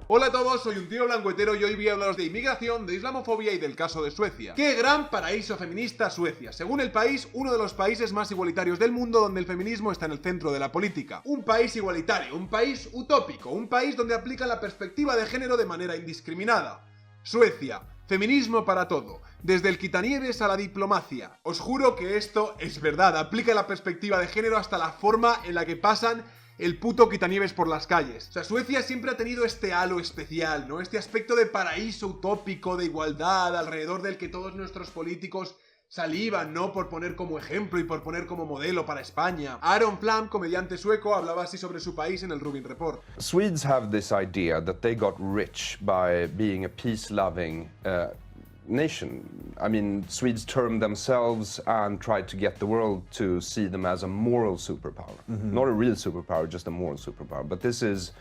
Hola a todos, soy un tío blancuetero y hoy voy a hablaros de inmigración, de islamofobia y del caso de Suecia. ¡Qué gran paraíso feminista Suecia! Según el país, uno de los países más igualitarios del mundo donde el feminismo está en el centro de la política. Un país igualitario, un país utópico, un país donde aplican la perspectiva de género de manera indiscriminada. Suecia. Feminismo para todo, desde el quitanieves a la diplomacia. Os juro que esto es verdad, aplica la perspectiva de género hasta la forma en la que pasan el puto quitanieves por las calles. O sea, Suecia siempre ha tenido este halo especial, ¿no? Este aspecto de paraíso utópico, de igualdad, alrededor del que todos nuestros políticos salivan, ¿no? Por poner como ejemplo y por poner como modelo para España. Aaron Flam, comediante sueco, hablaba así sobre su país en el Rubin Report. Swedes have this idea that they got rich by being a peace-loving nation. I mean, Swedes term themselves and try to get the world to see them as a moral superpower. Not a real superpower, just a moral superpower. But this is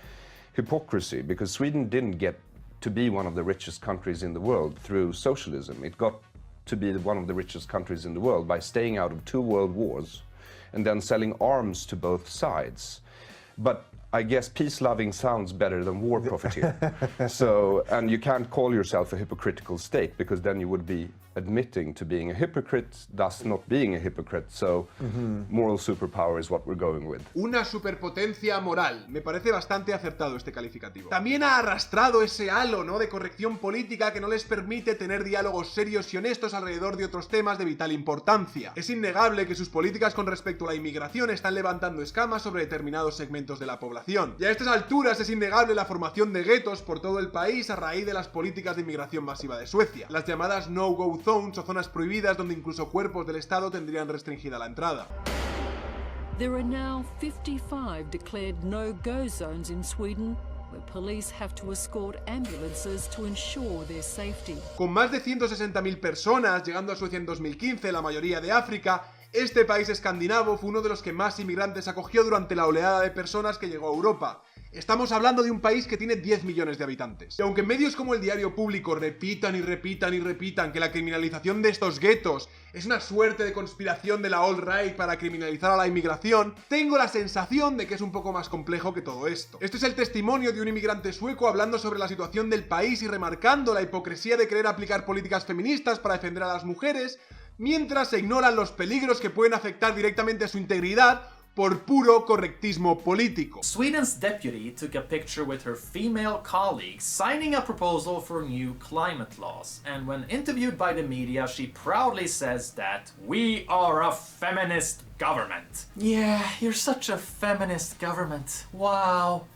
hypocrisy, because Sweden didn't get to be one of the richest countries in the world through socialism. It got to be one of the richest countries in the world by staying out of 2 world wars and then selling arms to both sides. But I guess peace-loving sounds better than war profiteer. So, and you can't call yourself a hypocritical state, because then you would be admitting to being a hypocrite, thus not being a hypocrite. So, moral superpower is what we're going with. Una superpotencia moral. Me parece bastante acertado este calificativo. También ha arrastrado ese halo, ¿no?, de corrección política que no les permite tener diálogos serios y honestos alrededor de otros temas de vital importancia. Es innegable que sus políticas con respecto a la inmigración están levantando escamas sobre determinados segmentos de la población. Y a estas alturas es innegable la formación de guetos por todo el país a raíz de las políticas de inmigración masiva de Suecia, las llamadas no-go zones o zonas prohibidas donde incluso cuerpos del Estado tendrían restringida la entrada. There are now 55 declared no-go zones in Sweden, where police have to escort ambulances to ensure their safety. Con más de 160.000 personas llegando a Suecia en 2015, la mayoría de África, este país escandinavo fue uno de los que más inmigrantes acogió durante la oleada de personas que llegó a Europa. Estamos hablando de un país que tiene 10 millones de habitantes. Y aunque medios como el Diario Público repitan que la criminalización de estos guetos es una suerte de conspiración de la alt-right para criminalizar a la inmigración, tengo la sensación de que es un poco más complejo que todo esto. Este es el testimonio de un inmigrante sueco hablando sobre la situación del país y remarcando la hipocresía de querer aplicar políticas feministas para defender a las mujeres, mientras se ignoran los peligros que pueden afectar directamente a su integridad por puro correctismo político. Sweden's deputy took a picture with her female colleagues signing a proposal for new climate laws, and when interviewed by the media, she proudly says that we are a feminist government. Yeah, you're such a feminist government. Wow.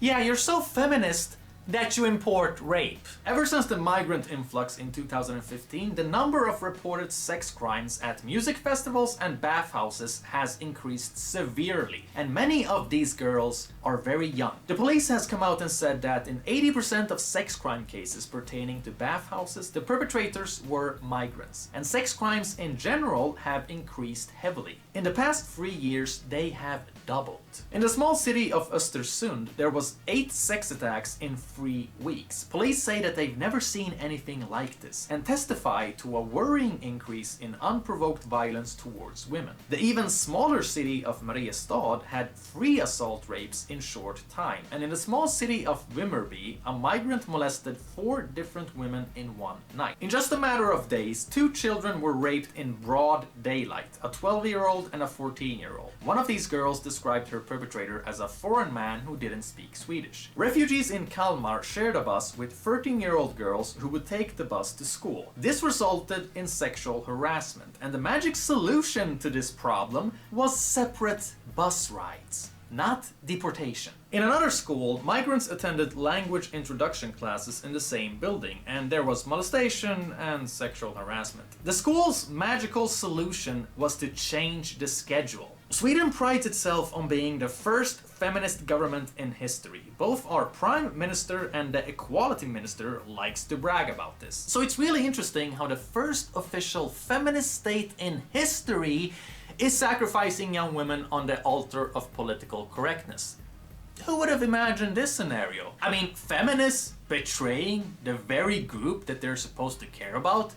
Yeah, you're so feminist that you import rape. Ever since the migrant influx in 2015, the number of reported sex crimes at music festivals and bathhouses has increased severely, and many of these girls are very young. The police has come out and said that in 80% of sex crime cases pertaining to bathhouses, the perpetrators were migrants, and sex crimes in general have increased heavily. In the past 3 years, they have doubled. In the small city of Östersund, there was 8 sex attacks in 3 weeks. Police say that they've never seen anything like this and testify to a worrying increase in unprovoked violence towards women. The even smaller city of Mariestad had 3 assault rapes in short time, and in the small city of Vimmerby, a migrant molested 4 different women in one night. In just a matter of days, 2 children were raped in broad daylight, a 12-year-old and a 14-year-old. One of these girls described her perpetrator as a foreign man who didn't speak Swedish. Refugees in Kalmar shared a bus with 13-year-old girls who would take the bus to school. This resulted in sexual harassment, and the magic solution to this problem was separate bus rides, not deportation. In another school, migrants attended language introduction classes in the same building, and there was molestation and sexual harassment. The school's magical solution was to change the schedule. Sweden prides itself on being the first feminist government in history. Both our Prime Minister and the Equality Minister likes to brag about this. So it's really interesting how the first official feminist state in history is sacrificing young women on the altar of political correctness. Who would have imagined this scenario? I mean, feminists betraying the very group that they're supposed to care about?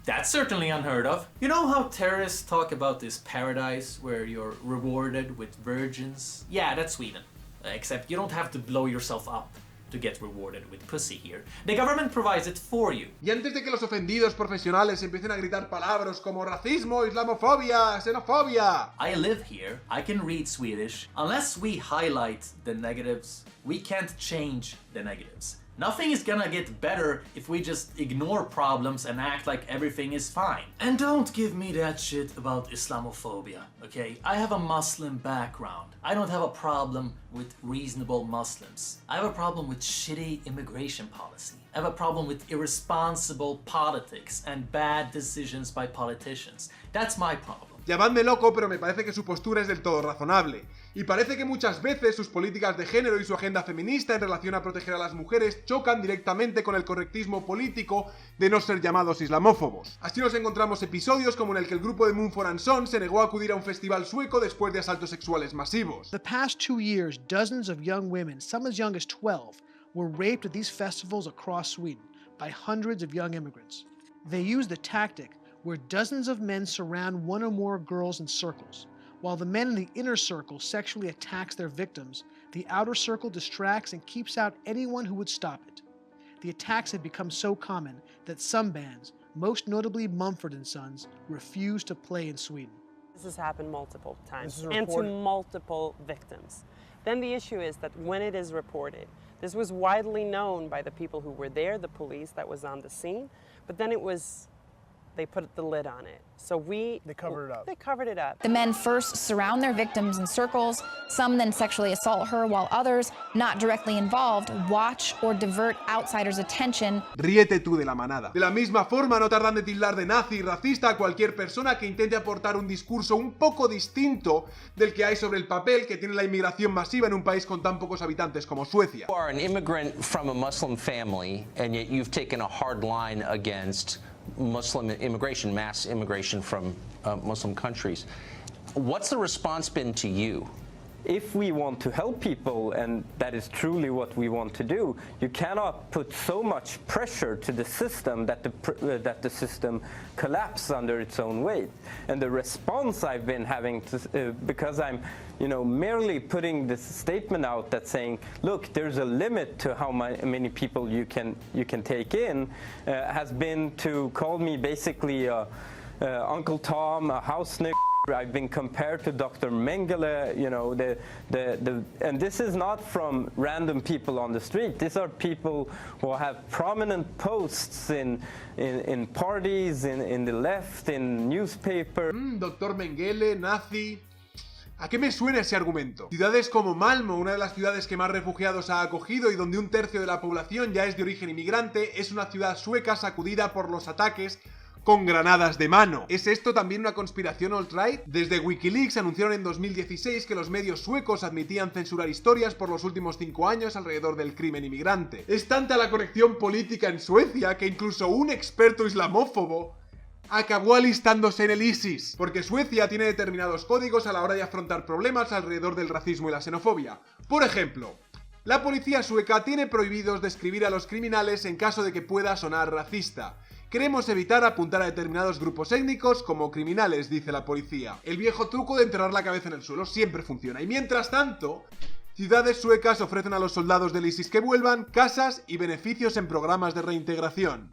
That's certainly unheard of. You know how terrorists talk about this paradise where you're rewarded with virgins? Yeah, that's Sweden. Except you don't have to blow yourself up to get rewarded with pussy here. The government provides it for you. Y antes de que los ofendidos profesionales empiecen a gritar palabras como racismo, islamofobia, xenofobia. I live here, I can read Swedish. Unless we highlight the negatives, we can't change the negatives. Nothing is gonna get better if we just ignore problems and act like everything is fine. And don't give me that shit about Islamophobia, okay? I have a Muslim background. I don't have a problem with reasonable Muslims. I have a problem with shitty immigration policy. I have a problem with irresponsible politics and bad decisions by politicians. That's my problem. Llamadme loco, pero me parece que su postura es del todo razonable. Y parece que muchas veces sus políticas de género y su agenda feminista en relación a proteger a las mujeres chocan directamente con el correctismo político de no ser llamados islamófobos. Así nos encontramos episodios como en el que el grupo de Mumford & Sons se negó a acudir a un festival sueco después de asaltos sexuales masivos. The past 2 years, dozens of young women, some as young as 12, were raped at these festivals across Sweden by hundreds of young immigrants. They used the tactic where dozens of men surround one or more girls in circles. While the men in the inner circle sexually attacks their victims, the outer circle distracts and keeps out anyone who would stop it. The attacks have become so common that some bands, most notably Mumford & Sons, refuse to play in Sweden. This has happened multiple times and to multiple victims. Then the issue is that when it is reported, this was widely known by the people who were there, the police that was on the scene, but then they put the lid on it. So they covered it up. They covered it up. The men first surround their victims in circles. Some then sexually assault her, while others, not directly involved, watch or divert outsiders' attention. Ríete tú de la manada. De la misma forma, no tardan de tildar de nazi y racista a cualquier persona que intente aportar un discurso un poco distinto del que hay sobre el papel que tiene la inmigración masiva en un país con tan pocos habitantes como Suecia. You are an immigrant from a Muslim family, and yet you've taken a hard line against Muslim immigration, mass immigration from Muslim countries. What's the response been to you? If we want to help people, and that is truly what we want to do, you cannot put so much pressure to the system that the system collapses under its own weight. And the response I've been having, because I'm, merely putting this statement out that's saying, look, there's a limit to how many people you can take in, has been to call me basically Uncle Tom, a house nigger. I've been compared to Dr. Mengele, and this is not from random people on the street. These are people who have prominent posts in parties, in the left, in newspaper. Dr. Mengele, nazi. ¿A qué me suena ese argumento? Ciudades como Malmö, una de las ciudades que más refugiados ha acogido y donde un tercio de la población ya es de origen inmigrante, es una ciudad sueca sacudida por los ataques con granadas de mano. ¿Es esto también una conspiración alt-right? Desde Wikileaks anunciaron en 2016 que los medios suecos admitían censurar historias por los últimos 5 años alrededor del crimen inmigrante. Es tanta la corrección política en Suecia que incluso un experto islamófobo acabó alistándose en el ISIS, porque Suecia tiene determinados códigos a la hora de afrontar problemas alrededor del racismo y la xenofobia. Por ejemplo, la policía sueca tiene prohibidos describir a los criminales en caso de que pueda sonar racista. Queremos evitar apuntar a determinados grupos étnicos como criminales, dice la policía. El viejo truco de enterrar la cabeza en el suelo siempre funciona. Y mientras tanto, ciudades suecas ofrecen a los soldados del ISIS que vuelvan casas y beneficios en programas de reintegración.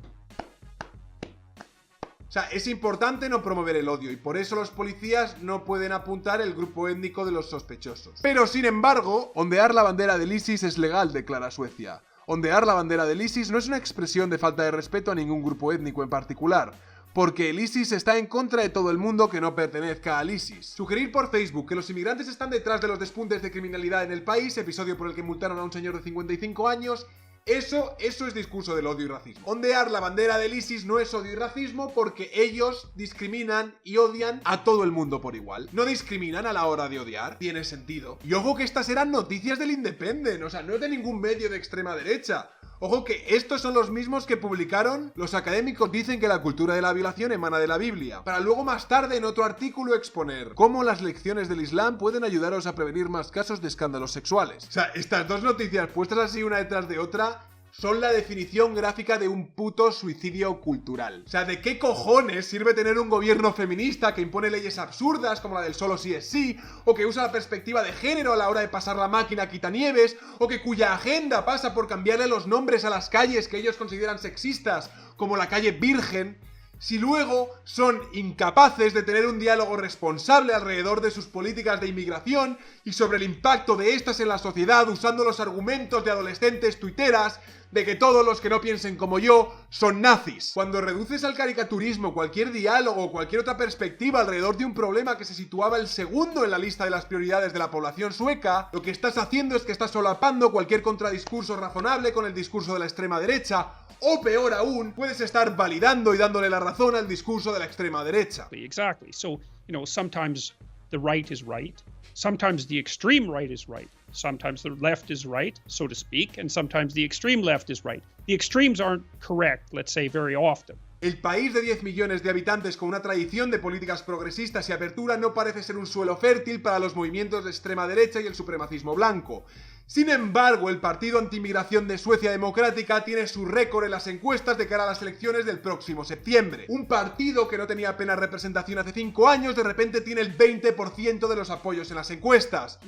O sea, es importante no promover el odio y por eso los policías no pueden apuntar el grupo étnico de los sospechosos. Pero sin embargo, ondear la bandera del ISIS es legal, declara Suecia. Ondear la bandera del ISIS no es una expresión de falta de respeto a ningún grupo étnico en particular, porque el ISIS está en contra de todo el mundo que no pertenezca al ISIS. Sugerir por Facebook que los inmigrantes están detrás de los despuntes de criminalidad en el país, episodio por el que multaron a un señor de 55 años, eso es discurso del odio y racismo. Ondear la bandera del ISIS no es odio y racismo porque ellos discriminan y odian a todo el mundo por igual. No discriminan a la hora de odiar, tiene sentido. Y ojo que estas eran noticias del Independent, o sea, no es de ningún medio de extrema derecha. Ojo que estos son los mismos que publicaron los académicos dicen que la cultura de la violación emana de la Biblia, para luego más tarde en otro artículo exponer cómo las lecciones del Islam pueden ayudaros a prevenir más casos de escándalos sexuales. O sea, estas dos noticias puestas así una detrás de otra son la definición gráfica de un puto suicidio cultural. O sea, ¿de qué cojones sirve tener un gobierno feminista que impone leyes absurdas como la del solo sí es sí, o que usa la perspectiva de género a la hora de pasar la máquina quitanieves, o que cuya agenda pasa por cambiarle los nombres a las calles que ellos consideran sexistas, como la calle Virgen, si luego son incapaces de tener un diálogo responsable alrededor de sus políticas de inmigración y sobre el impacto de estas en la sociedad, usando los argumentos de adolescentes tuiteras de que todos los que no piensen como yo son nazis? Cuando reduces al caricaturismo cualquier diálogo o cualquier otra perspectiva alrededor de un problema que se situaba el segundo en la lista de las prioridades de la población sueca, lo que estás haciendo es que estás solapando cualquier contradiscurso razonable con el discurso de la extrema derecha, o peor aún, puedes estar validando y dándole la razón al discurso de la extrema derecha. Exactly. So, sometimes the right is right, sometimes the extreme right is right, sometimes the left is right, so to speak, and sometimes the extreme left is right. The extremes aren't correct, let's say, very often. El país de 10 millones de habitantes con una tradición de políticas progresistas y apertura no parece ser un suelo fértil para los movimientos de extrema derecha y el supremacismo blanco. Sin embargo, el partido antiinmigración de Suecia Democrática tiene su récord en las encuestas de cara a las elecciones del próximo septiembre. Un partido que no tenía apenas representación hace 5 años, de repente tiene el 20% de los apoyos en las encuestas.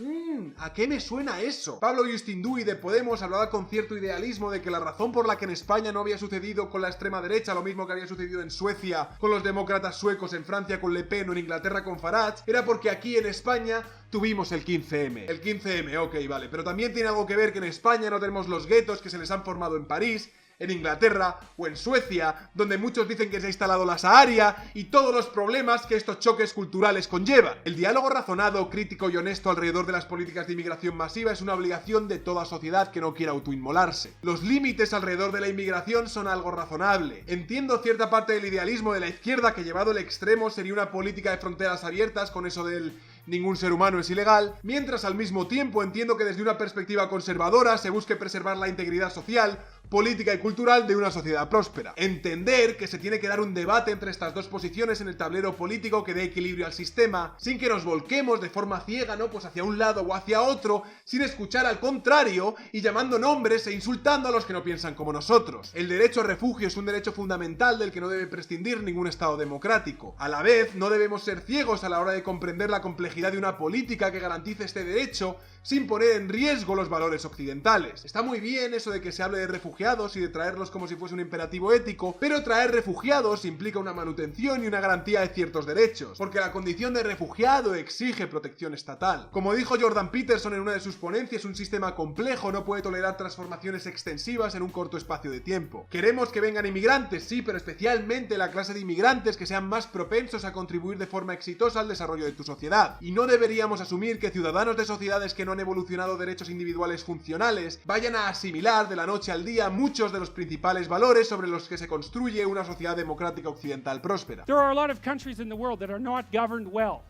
¿A qué me suena eso? Pablo Justindui de Podemos hablaba con cierto idealismo de que la razón por la que en España no había sucedido con la extrema derecha lo mismo que había sucedido en Suecia con los demócratas suecos, en Francia con Le Pen o en Inglaterra con Farage, era porque aquí en España tuvimos el 15M. El 15M, ok, vale, pero también tiene algo que ver que en España no tenemos los guetos que se les han formado en París, en Inglaterra o en Suecia, donde muchos dicen que se ha instalado la Saharia y todos los problemas que estos choques culturales conllevan. El diálogo razonado, crítico y honesto alrededor de las políticas de inmigración masiva es una obligación de toda sociedad que no quiera autoinmolarse. Los límites alrededor de la inmigración son algo razonable. Entiendo cierta parte del idealismo de la izquierda que, llevado al extremo, sería una política de fronteras abiertas con eso del ningún ser humano es ilegal, mientras al mismo tiempo entiendo que desde una perspectiva conservadora se busque preservar la integridad social, política y cultural de una sociedad próspera. Entender que se tiene que dar un debate entre estas dos posiciones en el tablero político que dé equilibrio al sistema, sin que nos volquemos de forma ciega, ¿no? Pues hacia un lado o hacia otro, sin escuchar al contrario y llamando nombres e insultando a los que no piensan como nosotros. El derecho a refugio es un derecho fundamental del que no debe prescindir ningún Estado democrático. A la vez, no debemos ser ciegos a la hora de comprender la complejidad de una política que garantice este derecho sin poner en riesgo los valores occidentales. Está muy bien eso de que se hable de refugiados y de traerlos como si fuese un imperativo ético, pero traer refugiados implica una manutención y una garantía de ciertos derechos, porque la condición de refugiado exige protección estatal. Como dijo Jordan Peterson en una de sus ponencias, un sistema complejo no puede tolerar transformaciones extensivas en un corto espacio de tiempo. Queremos que vengan inmigrantes, sí, pero especialmente la clase de inmigrantes que sean más propensos a contribuir de forma exitosa al desarrollo de tu sociedad. Y no deberíamos asumir que ciudadanos de sociedades que no han evolucionado derechos individuales funcionales vayan a asimilar de la noche al día muchos de los principales valores sobre los que se construye una sociedad democrática occidental próspera. There are a lot of countries in the world that are not governed well.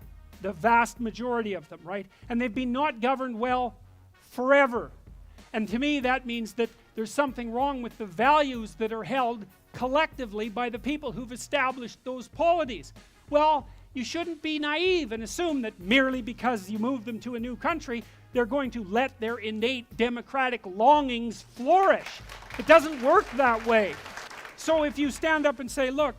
The vast majority of them, right? And they've been not governed well forever. And to me that means that there's something wrong with the values that are held collectively by the people who've established those polities. Well, you shouldn't be naive and assume that merely because you move them to a new country, they're going to let their innate democratic longings flourish. It doesn't work that way. So if you stand up and say, look,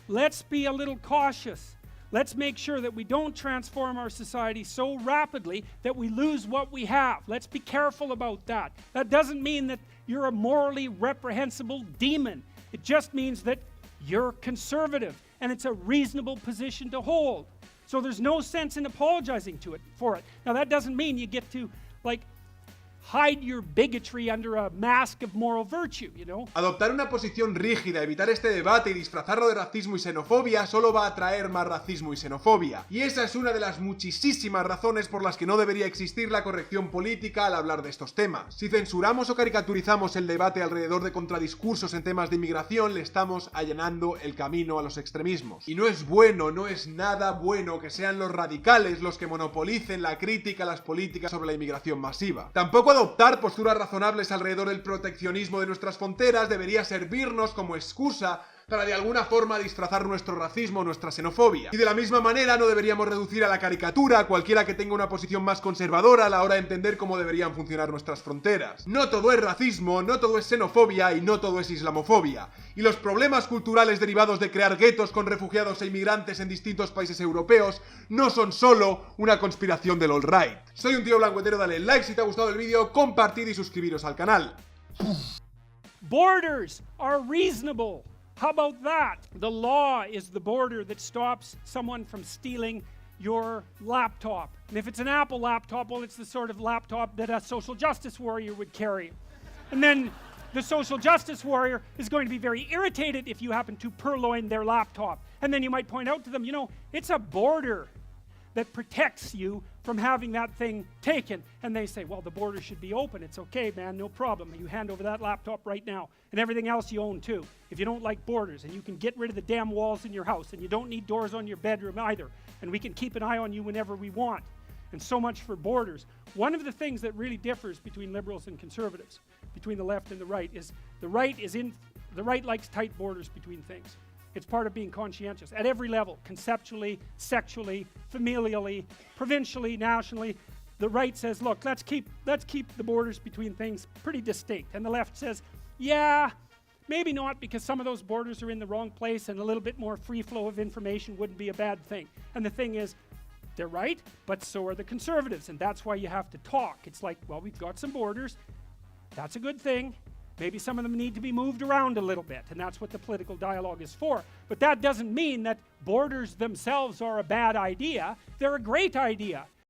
let's be a little cautious. Let's make sure that we don't transform our society so rapidly that we lose what we have. Let's be careful about that. That doesn't mean that you're a morally reprehensible demon. It just means that you're conservative and it's a reasonable position to hold. So there's no sense in apologizing for it. Now that doesn't mean you get to hide your bigotry under a mask of moral virtue, Adoptar una posición rígida, evitar este debate y disfrazarlo de racismo y xenofobia solo va a traer más racismo y xenofobia. Y esa es una de las muchísimas razones por las que no debería existir la corrección política al hablar de estos temas. Si censuramos o caricaturizamos el debate alrededor de contradiscursos en temas de inmigración, le estamos allanando el camino a los extremismos. Y no es bueno, no es nada bueno que sean los radicales los que monopolicen la crítica a las políticas sobre la inmigración masiva. Tampoco adoptar posturas razonables alrededor del proteccionismo de nuestras fronteras debería servirnos como excusa para de alguna forma disfrazar nuestro racismo o nuestra xenofobia. Y de la misma manera no deberíamos reducir a la caricatura a cualquiera que tenga una posición más conservadora a la hora de entender cómo deberían funcionar nuestras fronteras. No todo es racismo, no todo es xenofobia y no todo es islamofobia. Y los problemas culturales derivados de crear guetos con refugiados e inmigrantes en distintos países europeos no son solo una conspiración del alt-right. Soy un tío blancuetero, dale like si te ha gustado el vídeo, compartid y suscribiros al canal. Borders are reasonable. How about that? The law is the border that stops someone from stealing your laptop. And if it's an Apple laptop, well, it's the sort of laptop that a social justice warrior would carry. And then the social justice warrior is going to be very irritated if you happen to purloin their laptop. And then you might point out to them, you know, it's a border that protects you from having that thing taken. And they say, well, the border should be open. It's okay, man, no problem. You hand over that laptop right now. And everything else you own too. If you don't like borders, and you can get rid of the damn walls in your house, and you don't need doors on your bedroom either. And we can keep an eye on you whenever we want. And so much for borders. One of the things that really differs between liberals and conservatives, between the left and the right right likes tight borders between things. It's part of being conscientious at every level, conceptually, sexually, familially, provincially, nationally. The right says, look, let's keep the borders between things pretty distinct. And the left says, yeah, maybe not, because some of those borders are in the wrong place and a little bit more free flow of information wouldn't be a bad thing. And the thing is, they're right, but so are the conservatives, and that's why you have to talk. It's like, well, we've got some borders. That's a good thing. Maybe some of them need to be moved around a little bit, and that's what the political dialogue is for. But that doesn't mean that borders themselves are a bad idea. They're a great idea.